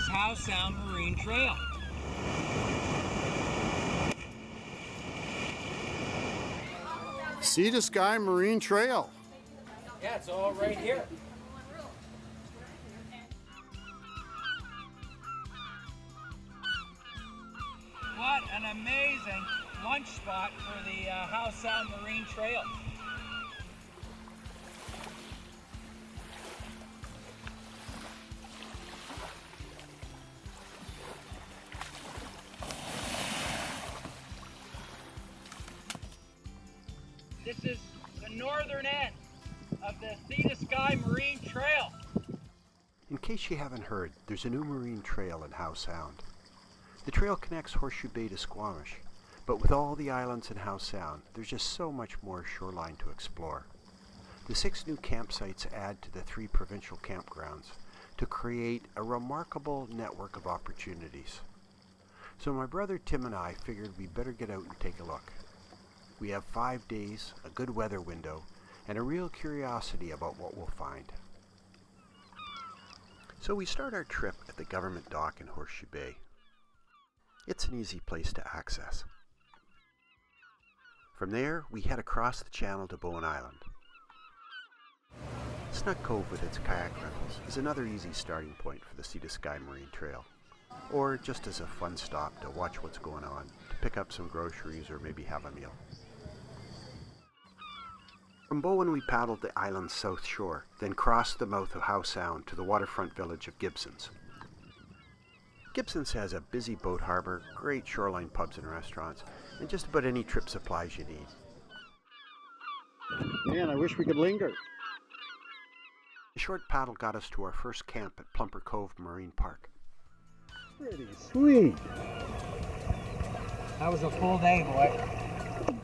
is Howe Sound Marine Trail. Sea to Sky Marine Trail. Yeah, it's all right here. What an amazing lunch spot for the Howe Sound Marine Trail. This is the northern end of the Sea to Sky Marine Trail. In case you haven't heard, there's a new marine trail in Howe Sound. The trail connects Horseshoe Bay to Squamish, but with all the islands in Howe Sound, there's just so much more shoreline to explore. The 6 new campsites add to the 3 provincial campgrounds to create a remarkable network of opportunities. So my brother Tim and I figured we'd better get out and take a look. We have 5 days, a good weather window, and a real curiosity about what we'll find. So we start our trip at the government dock in Horseshoe Bay. It's an easy place to access. From there, we head across the channel to Bowen Island. Snug Cove with its kayak rentals is another easy starting point for the Sea to Sky Marine Trail, or just as a fun stop to watch what's going on, to pick up some groceries or maybe have a meal. From Bowen we paddled the island's south shore, then crossed the mouth of Howe Sound to the waterfront village of Gibsons. Gibsons has a busy boat harbor, great shoreline pubs and restaurants, and just about any trip supplies you need. Man, I wish we could linger. A short paddle got us to our first camp at Plumper Cove Marine Park. Pretty sweet. That was a full day, boy.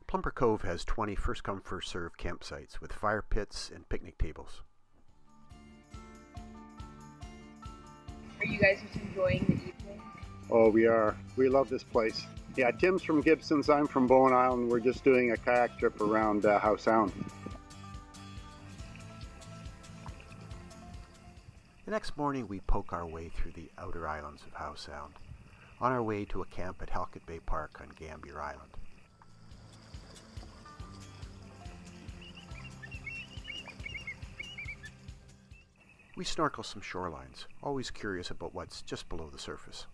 Plumper Cove has 20 first-come, first-served campsites with fire pits and picnic tables. Are you guys just enjoying the evening? Oh, we are. We love this place. Yeah, Tim's from Gibsons, I'm from Bowen Island. We're just doing a kayak trip around Howe Sound. The next morning we poke our way through the outer islands of Howe Sound, on our way to a camp at Horseshoe Bay Park on Cambiar Island. We snorkel some shorelines, always curious about what's just below the surface.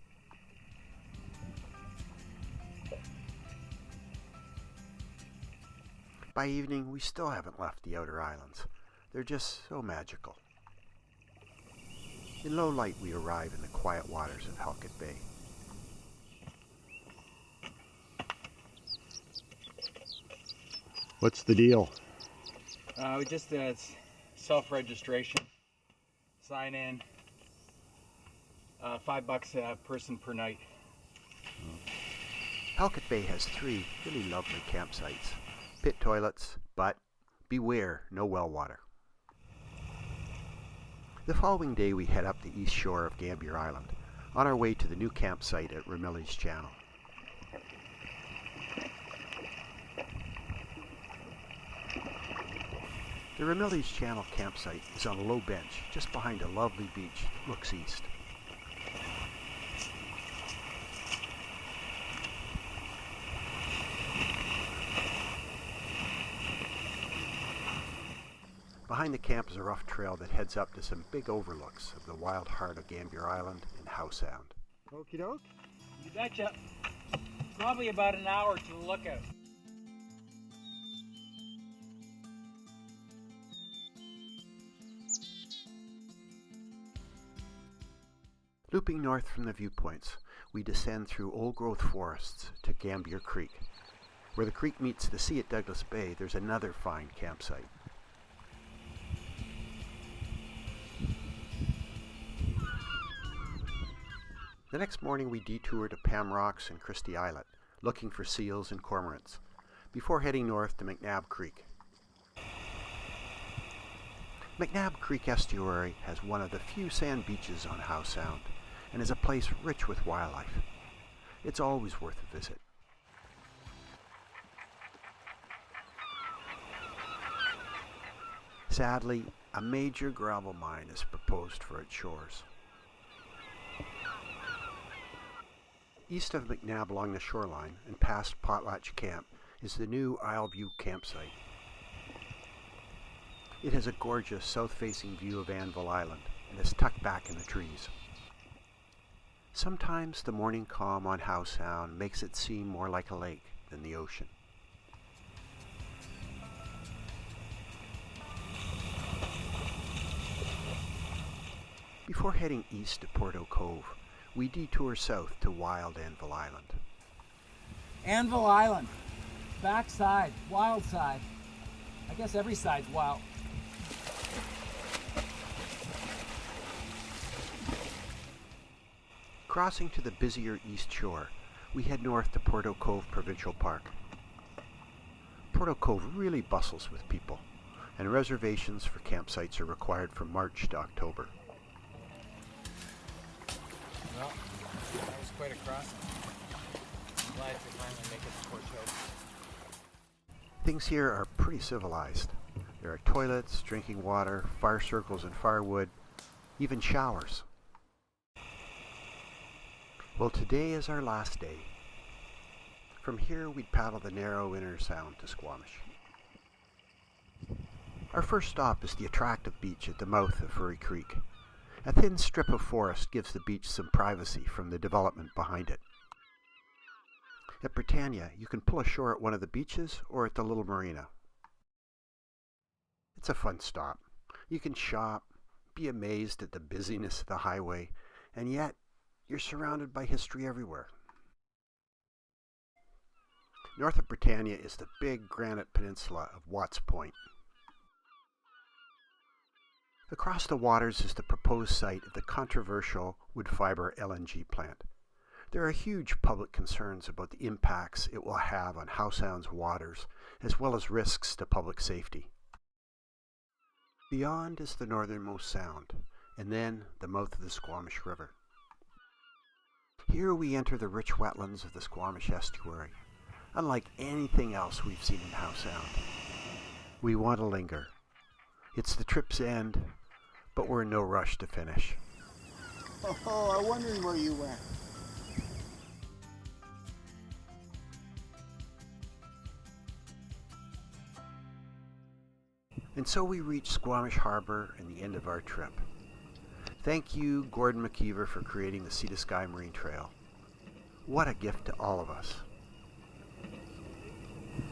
By evening, we still haven't left the outer islands. They're just so magical. In low light, we arrive in the quiet waters of Horseshoe Bay. What's the deal? We just self-registration. Sign in. $5 a person per night. Horseshoe Bay has 3 really lovely campsites. Pit toilets, but beware, no well water. The following day we head up the east shore of Cambiar Island, on our way to the new campsite at Ramillies Channel. The Ramillies Channel campsite is on a low bench just behind a lovely beach that looks east. Behind the camp is a rough trail that heads up to some big overlooks of the wild heart of Cambiar Island and Howe Sound. Okie doke. You betcha. Probably about an hour to the lookout. Looping north from the viewpoints, we descend through old-growth forests to Cambiar Creek. Where the creek meets the sea at Douglas Bay, there's another fine campsite. The next morning we detour to Pam Rocks and Christie Islet, looking for seals and cormorants, before heading north to McNab Creek. McNab Creek Estuary has one of the few sand beaches on Howe Sound, and is a place rich with wildlife. It's always worth a visit. Sadly, a major gravel mine is proposed for its shores. East of McNabb along the shoreline and past Potlatch Camp is the new Isleview campsite. It has a gorgeous south-facing view of Anvil Island and is tucked back in the trees. Sometimes the morning calm on Howe Sound makes it seem more like a lake than the ocean. Before heading east to Porto Cove, we detour south to wild Anvil Island. Anvil Island. Backside, wild side. I guess every side's wild. Crossing to the busier east shore, we head north to Porto Cove Provincial Park. Porto Cove really bustles with people, and reservations for campsites are required from March to October. Well, that was quite a crossing. I'm glad to finally make it to Horseshoe. Things here are pretty civilized. There are toilets, drinking water, fire circles and firewood, even showers. Well, today is our last day. From here, we'd paddle the narrow inner sound to Squamish. Our first stop is the attractive beach at the mouth of Furry Creek. A thin strip of forest gives the beach some privacy from the development behind it. At Britannia, you can pull ashore at one of the beaches or at the little marina. It's a fun stop. You can shop, be amazed at the busyness of the highway, and yet you're surrounded by history everywhere. North of Britannia is the big granite peninsula of Watts Point. Across the waters is the proposed site of the controversial wood fiber LNG plant. There are huge public concerns about the impacts it will have on Howe Sound's waters, as well as risks to public safety. Beyond is the northernmost sound, and then the mouth of the Squamish River. Here we enter the rich wetlands of the Squamish estuary, unlike anything else we've seen in Howe Sound. We want to linger. It's the trip's end, but we're in no rush to finish. Oh, I'm wondering where you went. And so we reach Squamish Harbor and the end of our trip. Thank you, Gordon McKeever, for creating the Sea to Sky Marine Trail. What a gift to all of us.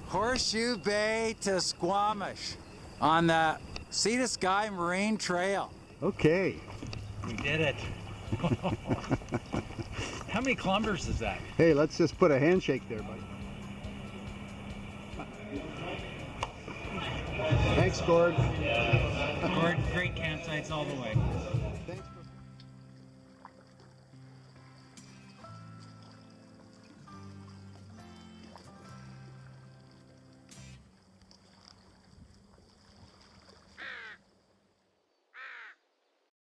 Horseshoe Bay to Squamish on the Sea to Sky Marine Trail. Okay. We did it. How many kilometers is that? Hey, let's just put a handshake there, buddy. Thanks, Gord. Gord, great campsites all the way.